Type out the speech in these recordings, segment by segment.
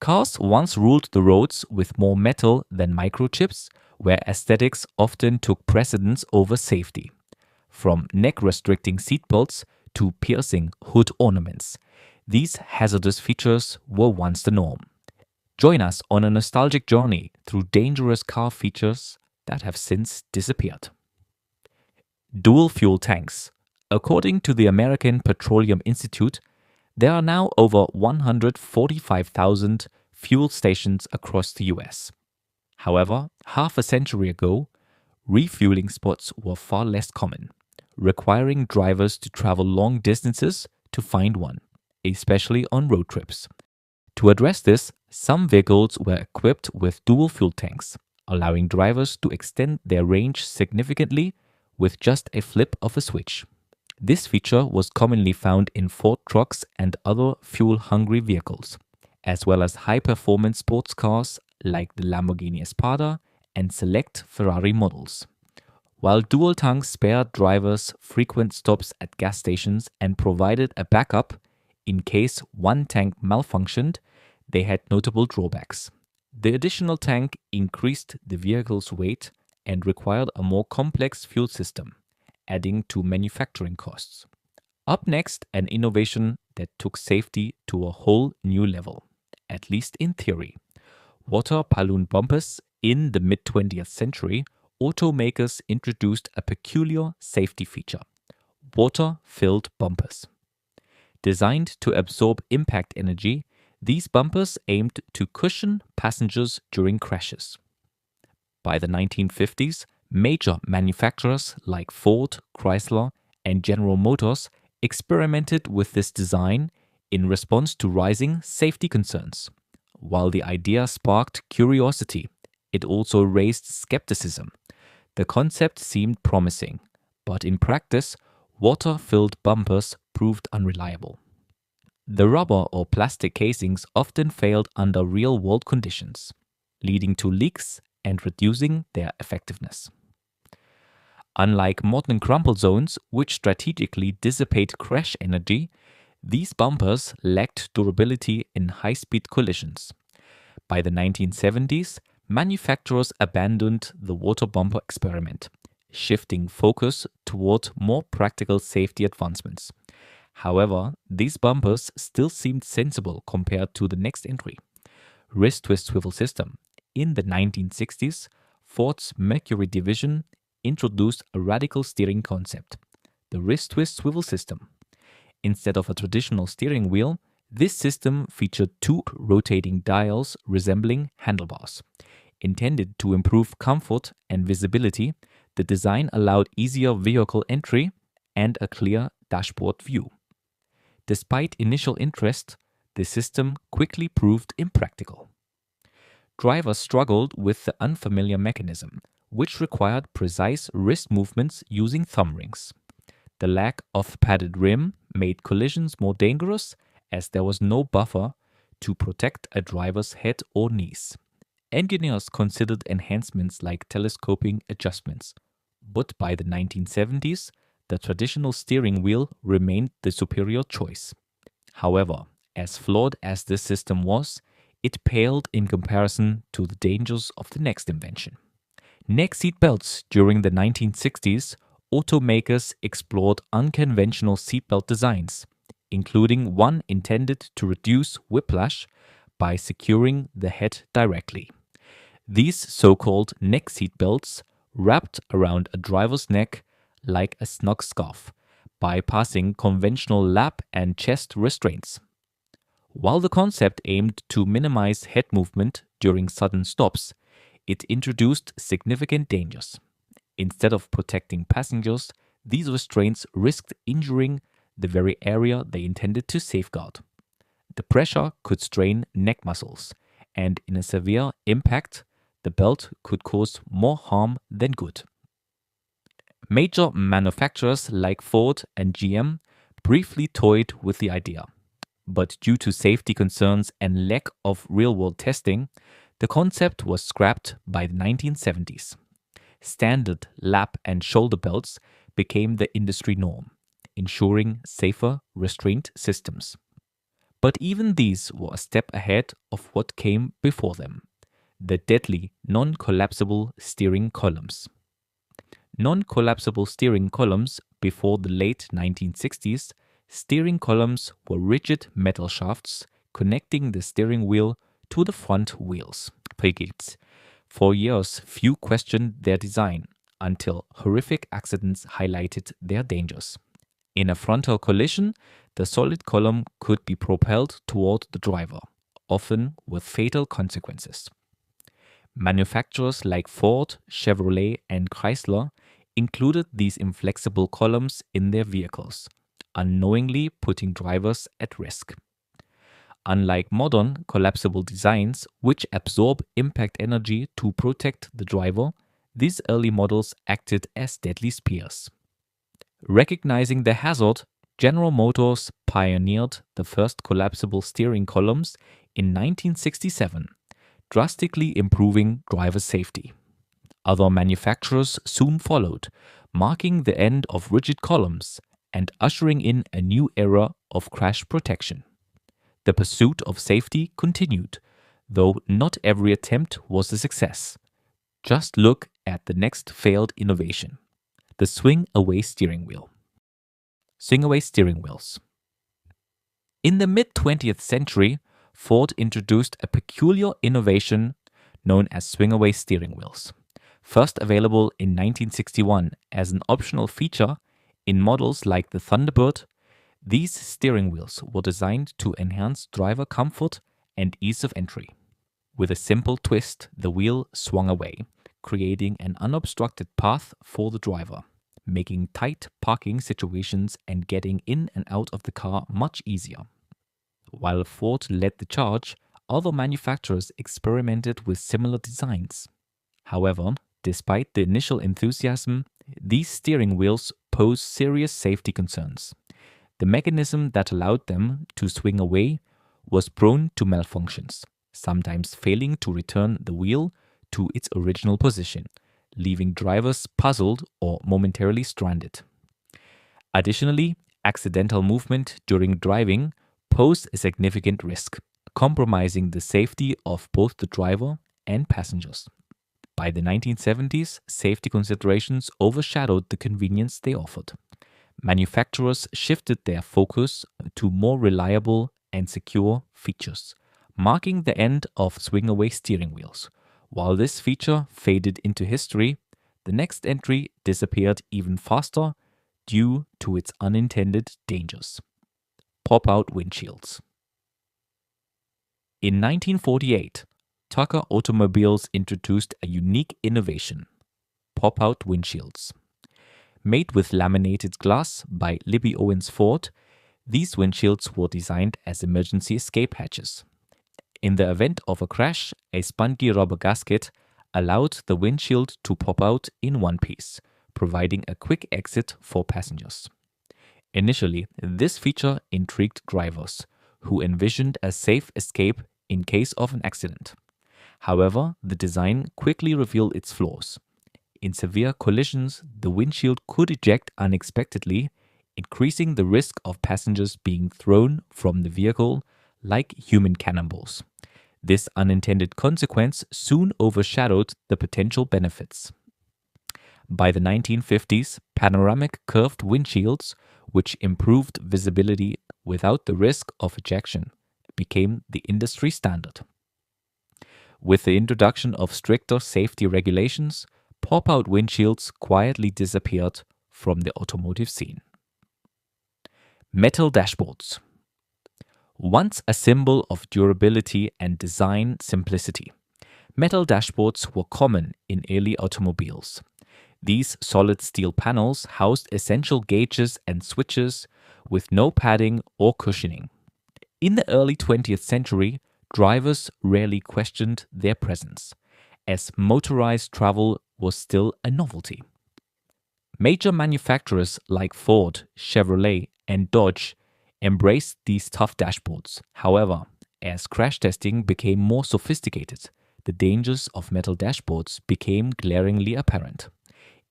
Cars once ruled the roads with more metal than microchips, where aesthetics often took precedence over safety. From neck-restricting seatbelts to piercing hood ornaments, these hazardous features were once the norm. Join us on a nostalgic journey through dangerous car features that have since disappeared. Dual fuel tanks. According to the American Petroleum Institute, there are now over 145,000 fuel stations across the US. However, half a century ago, refueling spots were far less common, requiring drivers to travel long distances to find one, especially on road trips. To address this, some vehicles were equipped with dual fuel tanks, allowing drivers to extend their range significantly with just a flip of a switch. This feature was commonly found in Ford trucks and other fuel-hungry vehicles, as well as high-performance sports cars like the Lamborghini Espada and select Ferrari models. While dual tanks spared drivers frequent stops at gas stations and provided a backup in case one tank malfunctioned, they had notable drawbacks. The additional tank increased the vehicle's weight and required a more complex fuel system, adding to manufacturing costs. Up next, an innovation that took safety to a whole new level, at least in theory. Water balloon bumpers. In the mid-20th century, automakers introduced a peculiar safety feature: water-filled bumpers. Designed to absorb impact energy, these bumpers aimed to cushion passengers during crashes. By the 1950s, major manufacturers like Ford, Chrysler, and General Motors experimented with this design in response to rising safety concerns. While the idea sparked curiosity, it also raised skepticism. The concept seemed promising, but in practice, water-filled bumpers proved unreliable. The rubber or plastic casings often failed under real-world conditions, leading to leaks and reducing their effectiveness. Unlike modern crumple zones, which strategically dissipate crash energy, these bumpers lacked durability in high-speed collisions. By the 1970s, manufacturers abandoned the water bumper experiment, shifting focus toward more practical safety advancements. However, these bumpers still seemed sensible compared to the next entry: wrist twist swivel system. In the 1960s, Ford's Mercury division introduced a radical steering concept: the wrist twist swivel system. Instead of a traditional steering wheel, this system featured two rotating dials resembling handlebars. Intended to improve comfort and visibility, the design allowed easier vehicle entry and a clear dashboard view. Despite initial interest, the system quickly proved impractical. Drivers struggled with the unfamiliar mechanism, which required precise wrist movements using thumb rings. The lack of padded rim made collisions more dangerous, as there was no buffer to protect a driver's head or knees. Engineers considered enhancements like telescoping adjustments, but by the 1970s, the traditional steering wheel remained the superior choice. However, as flawed as this system was, it paled in comparison to the dangers of the next invention. Neck seat belts. During the 1960s, automakers explored unconventional seatbelt designs, including one intended to reduce whiplash by securing the head directly. These so-called neck seat belts wrapped around a driver's neck like a snug scarf, bypassing conventional lap and chest restraints. While the concept aimed to minimize head movement during sudden stops, it introduced significant dangers. Instead of protecting passengers, these restraints risked injuring the very area they intended to safeguard. The pressure could strain neck muscles, and in a severe impact, the belt could cause more harm than good. Major manufacturers like Ford and GM briefly toyed with the idea, but due to safety concerns and lack of real-world testing, the concept was scrapped by the 1970s. Standard lap and shoulder belts became the industry norm, ensuring safer restraint systems. But even these were a step ahead of what came before them: the deadly non-collapsible steering columns. Non-collapsible steering columns before the late 1960s, steering columns were rigid metal shafts connecting the steering wheel to the front wheels. Brigitte. For years, few questioned their design until horrific accidents highlighted their dangers. In a frontal collision, the solid column could be propelled toward the driver, often with fatal consequences. Manufacturers like Ford, Chevrolet, and Chrysler included these inflexible columns in their vehicles, unknowingly putting drivers at risk. Unlike modern collapsible designs, which absorb impact energy to protect the driver, these early models acted as deadly spears. Recognizing the hazard, General Motors pioneered the first collapsible steering columns in 1967, drastically improving driver safety. Other manufacturers soon followed, marking the end of rigid columns and ushering in a new era of crash protection. The pursuit of safety continued, though not every attempt was a success. Just look at the next failed innovation: the swing-away steering wheel. Swing-away steering wheels. In the mid-20th century, Ford introduced a peculiar innovation known as swing-away steering wheels. First available in 1961 as an optional feature in models like the Thunderbird, these steering wheels were designed to enhance driver comfort and ease of entry. With a simple twist, the wheel swung away, creating an unobstructed path for the driver, making tight parking situations and getting in and out of the car much easier. While Ford led the charge, other manufacturers experimented with similar designs. However, despite the initial enthusiasm, these steering wheels pose serious safety concerns. The mechanism that allowed them to swing away was prone to malfunctions, sometimes failing to return the wheel to its original position, leaving drivers puzzled or momentarily stranded. Additionally, accidental movement during driving posed a significant risk, compromising the safety of both the driver and passengers. By the 1970s, safety considerations overshadowed the convenience they offered. Manufacturers shifted their focus to more reliable and secure features, marking the end of swing-away steering wheels. While this feature faded into history, the next entry disappeared even faster due to its unintended dangers. Pop-out windshields. In 1948, Tucker Automobiles introduced a unique innovation: pop-out windshields. Made with laminated glass by Libby Owens Ford, these windshields were designed as emergency escape hatches. In the event of a crash, a spongy rubber gasket allowed the windshield to pop out in one piece, providing a quick exit for passengers. Initially, this feature intrigued drivers, who envisioned a safe escape in case of an accident. However, the design quickly revealed its flaws. In severe collisions, the windshield could eject unexpectedly, increasing the risk of passengers being thrown from the vehicle like human cannonballs. This unintended consequence soon overshadowed the potential benefits. By the 1950s, panoramic curved windshields, which improved visibility without the risk of ejection, became the industry standard. With the introduction of stricter safety regulations, pop-out windshields quietly disappeared from the automotive scene. Metal dashboards. Once a symbol of durability and design simplicity, metal dashboards were common in early automobiles. These solid steel panels housed essential gauges and switches with no padding or cushioning. In the early 20th century, drivers rarely questioned their presence, as motorized travel was still a novelty. Major manufacturers like Ford, Chevrolet, and Dodge embraced these tough dashboards. However, as crash testing became more sophisticated, the dangers of metal dashboards became glaringly apparent.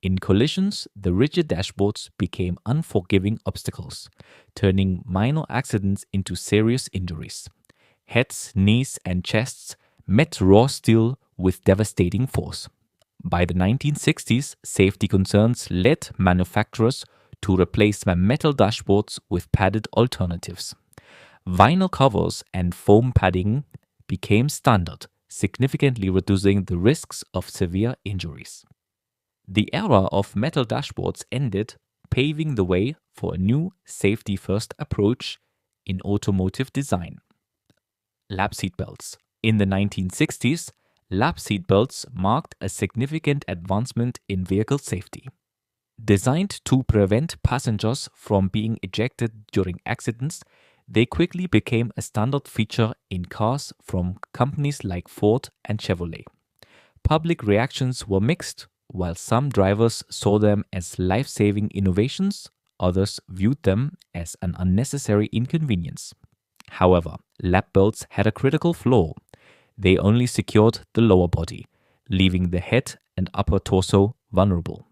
In collisions, the rigid dashboards became unforgiving obstacles, turning minor accidents into serious injuries. Heads, knees, and chests met raw steel with devastating force. By the 1960s, safety concerns led manufacturers to replace their metal dashboards with padded alternatives. Vinyl covers and foam padding became standard, significantly reducing the risks of severe injuries. The era of metal dashboards ended, paving the way for a new safety first approach in automotive design. Lap seatbelts. In the 1960s, lap seatbelts marked a significant advancement in vehicle safety. Designed to prevent passengers from being ejected during accidents, they quickly became a standard feature in cars from companies like Ford and Chevrolet. Public reactions were mixed. While some drivers saw them as life saving innovations, others viewed them as an unnecessary inconvenience. However, lap belts had a critical flaw. They only secured the lower body, leaving the head and upper torso vulnerable.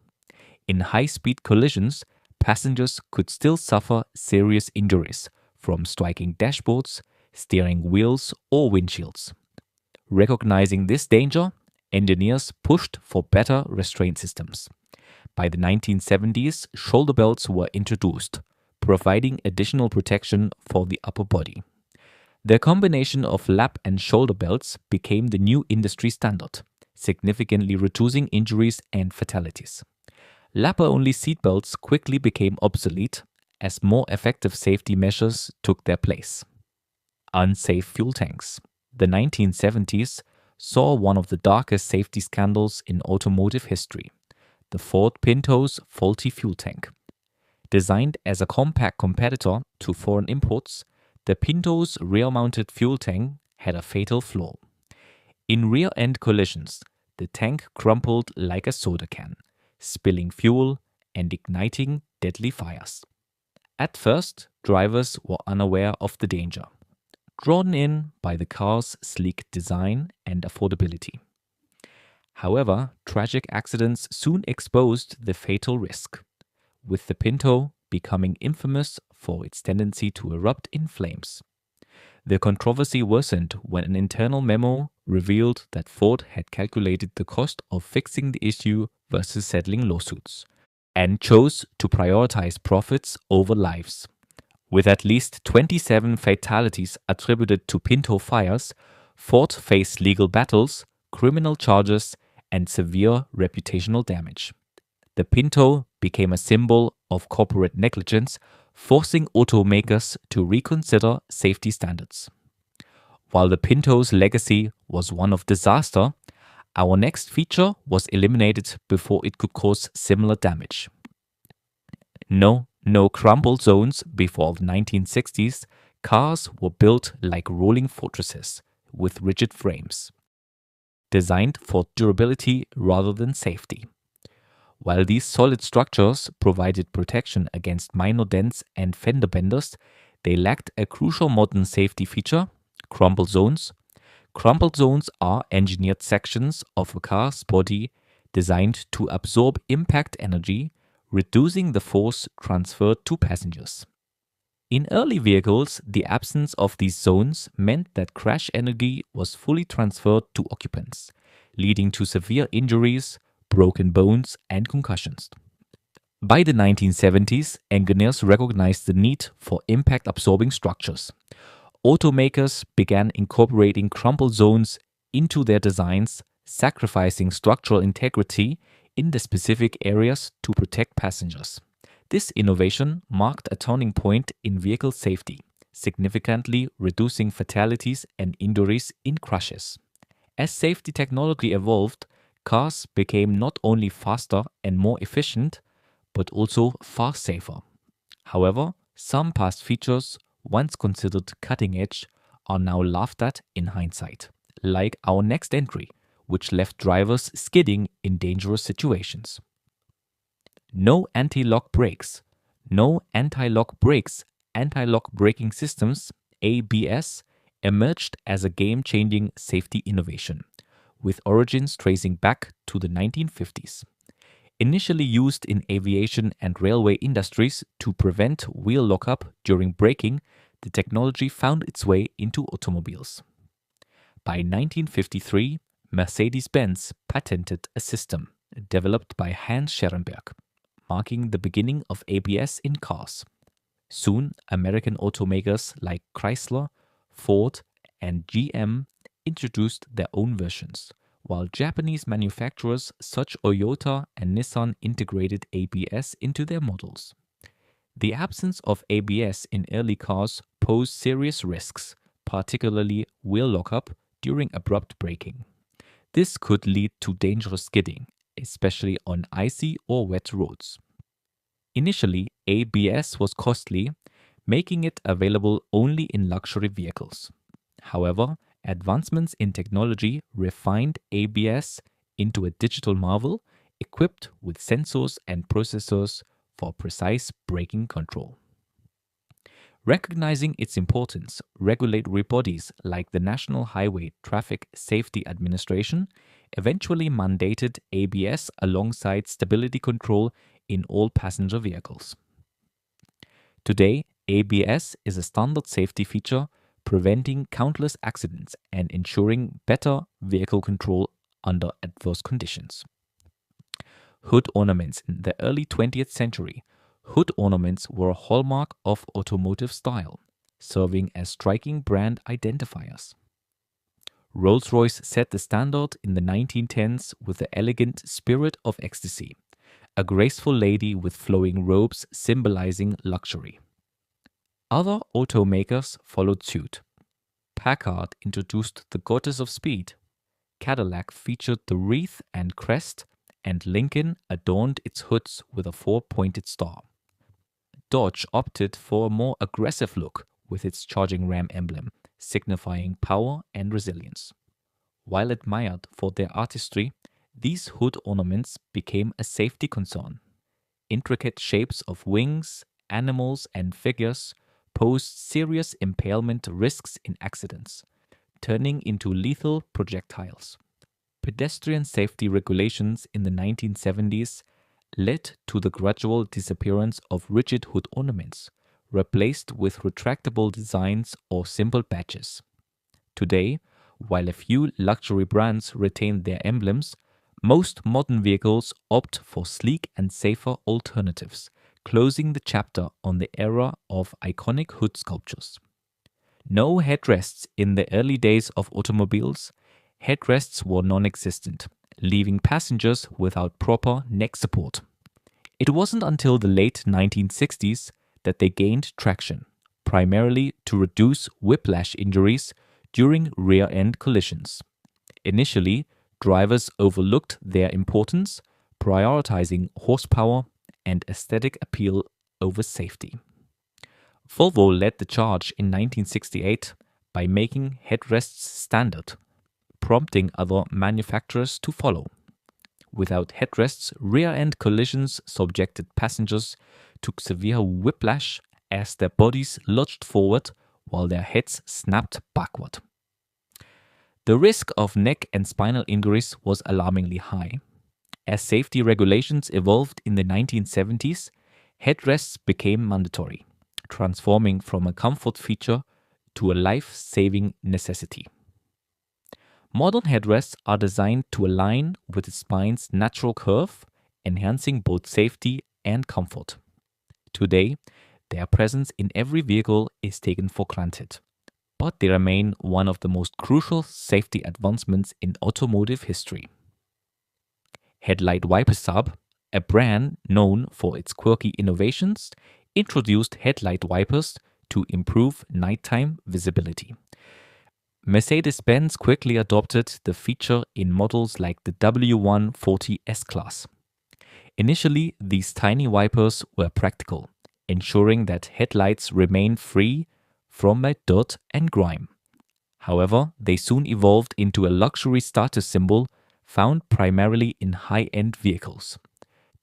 In high speed collisions, passengers could still suffer serious injuries from striking dashboards, steering wheels, or windshields. Recognizing this danger, engineers pushed for better restraint systems. By the 1970s, shoulder belts were introduced, providing additional protection for the upper body. The combination of lap and shoulder belts became the new industry standard, significantly reducing injuries and fatalities. Lapper-only seatbelts quickly became obsolete as more effective safety measures took their place. Unsafe fuel tanks. The 1970s saw one of the darkest safety scandals in automotive history: the Ford Pinto's faulty fuel tank. Designed as a compact competitor to foreign imports, the Pinto's rear-mounted fuel tank had a fatal flaw. In rear-end collisions, the tank crumpled like a soda can, spilling fuel and igniting deadly fires. At first, drivers were unaware of the danger, drawn in by the car's sleek design and affordability. However, tragic accidents soon exposed the fatal risk, with the Pinto becoming infamous for its tendency to erupt in flames. The controversy worsened when an internal memo revealed that Ford had calculated the cost of fixing the issue versus settling lawsuits, and chose to prioritize profits over lives. With at least 27 fatalities attributed to Pinto fires, Ford faced legal battles, criminal charges, and severe reputational damage. The Pinto became a symbol of corporate negligence, forcing automakers to reconsider safety standards. While the Pinto's legacy was one of disaster, our next feature was eliminated before it could cause similar damage. No crumple zones. Before the 1960s, cars were built like rolling fortresses with rigid frames, designed for durability rather than safety. While these solid structures provided protection against minor dents and fender benders, they lacked a crucial modern safety feature: crumple zones. Crumple zones are engineered sections of a car's body designed to absorb impact energy, reducing the force transferred to passengers. In early vehicles, the absence of these zones meant that crash energy was fully transferred to occupants, leading to severe injuries, broken bones, and concussions. By the 1970s, engineers recognized the need for impact-absorbing structures. Automakers began incorporating crumple zones into their designs, sacrificing structural integrity in the specific areas to protect passengers. This innovation marked a turning point in vehicle safety, significantly reducing fatalities and injuries in crashes. As safety technology evolved, cars became not only faster and more efficient, but also far safer. However, some past features, once considered cutting edge, are now laughed at in hindsight, like our next entry, which left drivers skidding in dangerous situations. No anti-lock brakes. No anti-lock brakes. Anti-lock braking systems, ABS, emerged as a game-changing safety innovation, with origins tracing back to the 1950s. Initially used in aviation and railway industries to prevent wheel lockup during braking, the technology found its way into automobiles. By 1953, Mercedes-Benz patented a system developed by Hans Scherenberg, marking the beginning of ABS in cars. Soon, American automakers like Chrysler, Ford, and GM introduced their own versions, while Japanese manufacturers such Toyota and Nissan integrated ABS into their models. The absence of ABS in early cars posed serious risks, particularly wheel lockup during abrupt braking. This could lead to dangerous skidding, especially on icy or wet roads. Initially, ABS was costly, making it available only in luxury vehicles. However, advancements in technology refined ABS into a digital marvel equipped with sensors and processors for precise braking control. Recognizing its importance, regulatory bodies like the National Highway Traffic Safety Administration eventually mandated ABS alongside stability control in all passenger vehicles. Today, ABS is a standard safety feature, preventing countless accidents and ensuring better vehicle control under adverse conditions. Hood ornaments in the early 20th century. Hood ornaments were a hallmark of automotive style, serving as striking brand identifiers. Rolls-Royce set the standard in the 1910s with the elegant Spirit of Ecstasy, a graceful lady with flowing robes symbolizing luxury. Other automakers followed suit. Packard introduced the Goddess of Speed. Cadillac featured the wreath and crest, and Lincoln adorned its hoods with a four-pointed star. Dodge opted for a more aggressive look with its charging ram emblem, signifying power and resilience. While admired for their artistry, these hood ornaments became a safety concern. Intricate shapes of wings, animals, and figures posed serious impalement risks in accidents, turning into lethal projectiles. Pedestrian safety regulations in the 1970s led to the gradual disappearance of rigid hood ornaments, replaced with retractable designs or simple badges. Today, while a few luxury brands retain their emblems, most modern vehicles opt for sleek and safer alternatives, closing the chapter on the era of iconic hood sculptures. No headrests in the early days of automobiles. Headrests were non-existent, leaving passengers without proper neck support. It wasn't until the late 1960s that they gained traction, primarily to reduce whiplash injuries during rear-end collisions. Initially, drivers overlooked their importance, prioritizing horsepower and aesthetic appeal over safety. Volvo led the charge in 1968 by making headrests standard, prompting other manufacturers to follow. Without headrests, rear-end collisions subjected passengers to severe whiplash as their bodies lurched forward while their heads snapped backward. The risk of neck and spinal injuries was alarmingly high. As safety regulations evolved in the 1970s, headrests became mandatory, transforming from a comfort feature to a life-saving necessity. Modern headrests are designed to align with the spine's natural curve, enhancing both safety and comfort. Today, their presence in every vehicle is taken for granted, but they remain one of the most crucial safety advancements in automotive history. Headlight Wiper Sub, a brand known for its quirky innovations, introduced headlight wipers to improve nighttime visibility. Mercedes-Benz quickly adopted the feature in models like the W140 S-Class. Initially, these tiny wipers were practical, ensuring that headlights remained free from dirt and grime. However, they soon evolved into a luxury status symbol found primarily in high-end vehicles.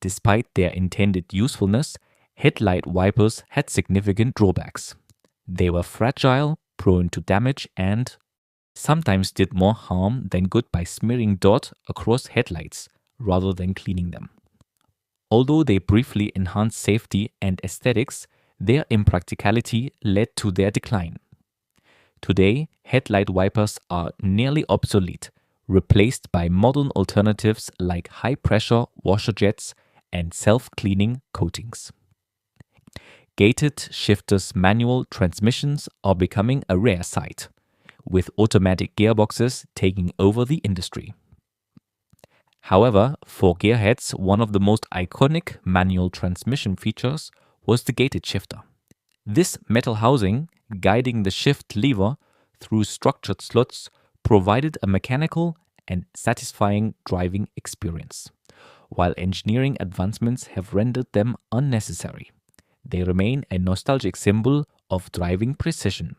Despite their intended usefulness, headlight wipers had significant drawbacks. They were fragile, prone to damage, and sometimes did more harm than good by smearing dirt across headlights rather than cleaning them. Although they briefly enhanced safety and aesthetics, their impracticality led to their decline. Today, headlight wipers are nearly obsolete, replaced by modern alternatives like high pressure washer jets and self cleaning coatings. Gated shiftless manual transmissions are becoming a rare sight, with automatic gearboxes taking over the industry. However, for gearheads, one of the most iconic manual transmission features was the gated shifter. This metal housing, guiding the shift lever through structured slots, provided a mechanical and satisfying driving experience. While engineering advancements have rendered them unnecessary, they remain a nostalgic symbol of driving precision.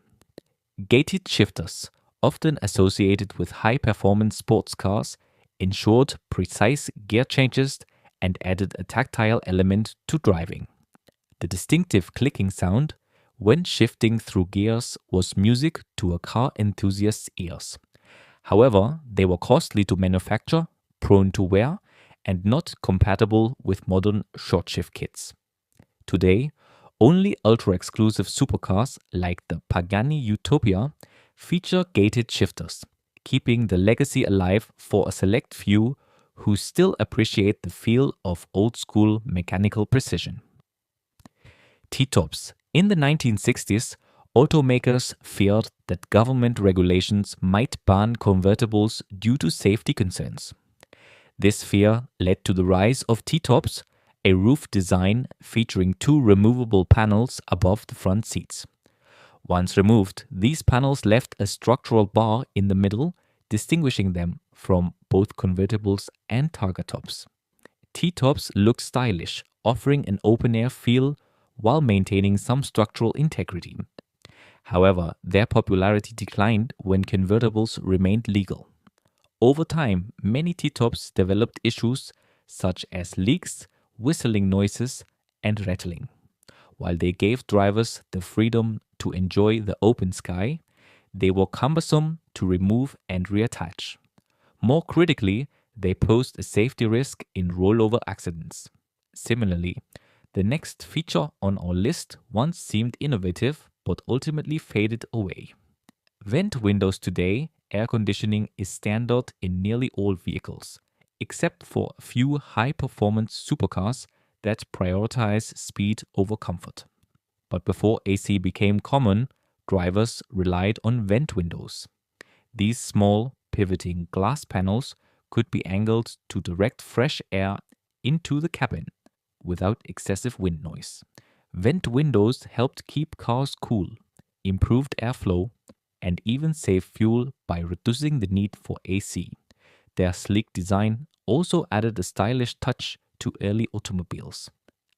Gated shifters, often associated with high-performance sports cars, ensured precise gear changes and added a tactile element to driving. The distinctive clicking sound when shifting through gears was music to a car enthusiast's ears. However, they were costly to manufacture, prone to wear, and not compatible with modern short shift kits. Today, only ultra-exclusive supercars like the Pagani Utopia feature gated shifters, keeping the legacy alive for a select few who still appreciate the feel of old-school mechanical precision. T-tops. In the 1960s, automakers feared that government regulations might ban convertibles due to safety concerns. This fear led to the rise of T-tops, a roof design featuring two removable panels above the front seats. Once removed, these panels left a structural bar in the middle, distinguishing them from both convertibles and Targa tops. T-tops look stylish, offering an open-air feel while maintaining some structural integrity. However, their popularity declined when convertibles remained legal. Over time, many T-tops developed issues such as leaks, whistling noises, and rattling. While they gave drivers the freedom to enjoy the open sky, they were cumbersome to remove and reattach. More critically, they posed a safety risk in rollover accidents. Similarly, the next feature on our list once seemed innovative but ultimately faded away. Vent windows today, air conditioning is standard in nearly all vehicles, except for a few high-performance supercars that prioritize speed over comfort. But before AC became common, drivers relied on vent windows. These small, pivoting glass panels could be angled to direct fresh air into the cabin without excessive wind noise. Vent windows helped keep cars cool, improved airflow, and even saved fuel by reducing the need for AC. Their sleek design also added a stylish touch to early automobiles.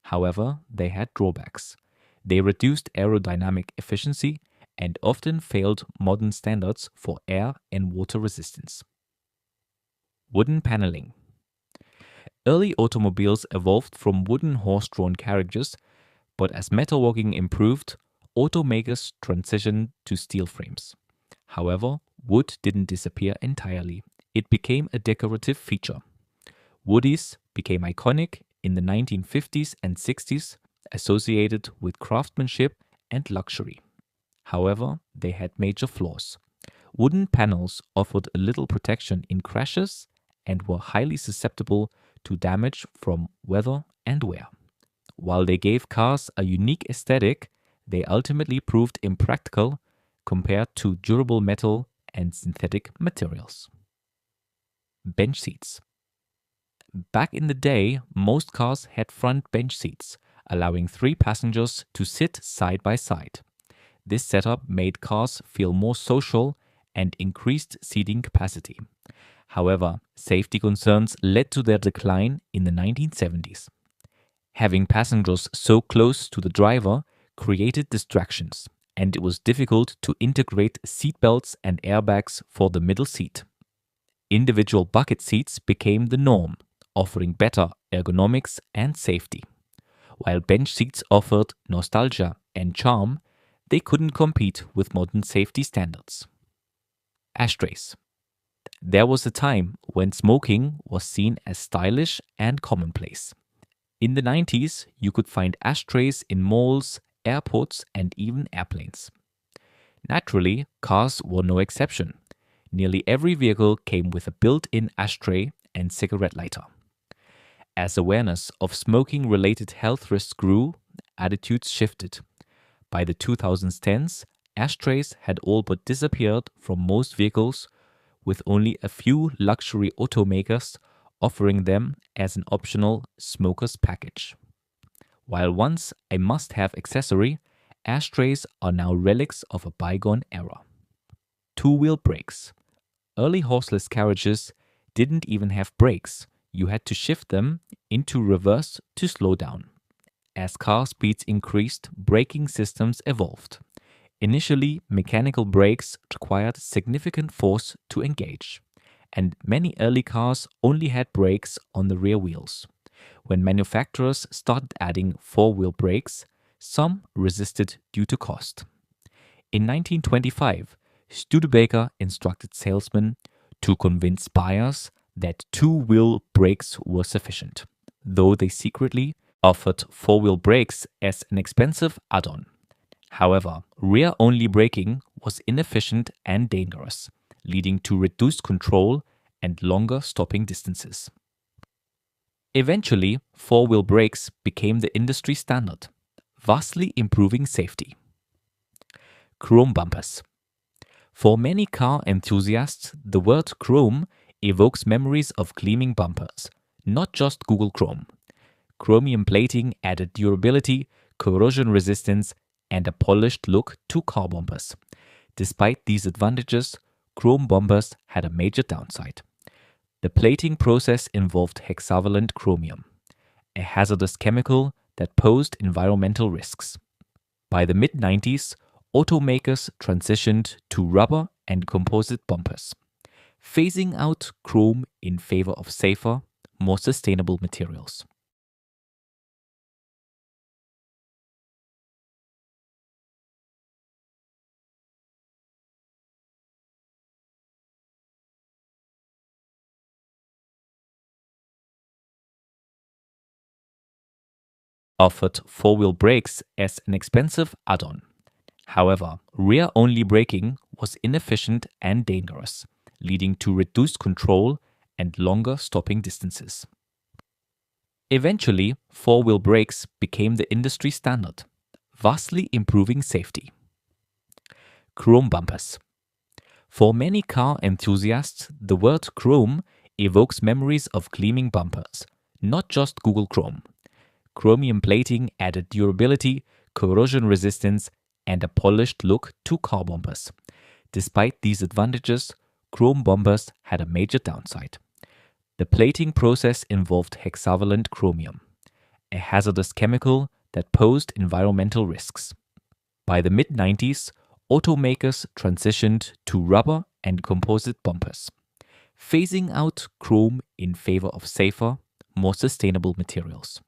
However, they had drawbacks. They reduced aerodynamic efficiency and often failed modern standards for air and water resistance. Wooden paneling. Early automobiles evolved from wooden horse-drawn carriages, but as metalworking improved, automakers transitioned to steel frames. However, wood didn't disappear entirely. It became a decorative feature. Woodies became iconic in the 1950s and 60s, associated with craftsmanship and luxury. However, they had major flaws. Wooden panels offered little protection in crashes and were highly susceptible to damage from weather and wear. While they gave cars a unique aesthetic, they ultimately proved impractical compared to durable metal and synthetic materials. Bench seats. Back in the day, most cars had front bench seats, allowing three passengers to sit side by side. This setup made cars feel more social and increased seating capacity. However, safety concerns led to their decline in the 1970s. Having passengers so close to the driver created distractions, and it was difficult to integrate seatbelts and airbags for the middle seat. Individual bucket seats became the norm, offering better ergonomics and safety. While bench seats offered nostalgia and charm, they couldn't compete with modern safety standards. Ashtrays. There was a time when smoking was seen as stylish and commonplace. In the 90s, you could find ashtrays in malls, airports, and even airplanes. Naturally, cars were no exception. Nearly every vehicle came with a built-in ashtray and cigarette lighter. As awareness of smoking-related health risks grew, attitudes shifted. By the 2010s, ashtrays had all but disappeared from most vehicles, with only a few luxury automakers offering them as an optional smoker's package. While once a must-have accessory, ashtrays are now relics of a bygone era. Two-wheel brakes. Early horseless carriages didn't even have brakes. You had to shift them into reverse to slow down. As car speeds increased, braking systems evolved. Initially, mechanical brakes required significant force to engage, and many early cars only had brakes on the rear wheels. When manufacturers started adding four-wheel brakes, some resisted due to cost. In 1925, Studebaker instructed salesmen to convince buyers that two-wheel brakes were sufficient, though they secretly offered four-wheel brakes as an expensive add-on. However, rear-only braking was inefficient and dangerous, leading to reduced control and longer stopping distances. Eventually, four-wheel brakes became the industry standard, vastly improving safety. Chrome bumpers. For many car enthusiasts, the word chrome evokes memories of gleaming bumpers, not just Google Chrome. Chromium plating added durability, corrosion resistance, and a polished look to car bumpers. Despite these advantages, chrome bumpers had a major downside. The plating process involved hexavalent chromium, a hazardous chemical that posed environmental risks. By the mid-90s, automakers transitioned to rubber and composite bumpers, phasing out chrome in favor of safer, more sustainable materials. Offered four-wheel brakes as an expensive add-on. However, rear-only braking was inefficient and dangerous, leading to reduced control and longer stopping distances. Eventually, four-wheel brakes became the industry standard, vastly improving safety. Chrome bumpers. For many car enthusiasts, the word chrome evokes memories of gleaming bumpers, not just Google Chrome. Chromium plating added durability, corrosion resistance, and a polished look to car bumpers. Despite these advantages, chrome bumpers had a major downside. The plating process involved hexavalent chromium, a hazardous chemical that posed environmental risks. By the mid-90s, automakers transitioned to rubber and composite bumpers, phasing out chrome in favor of safer, more sustainable materials.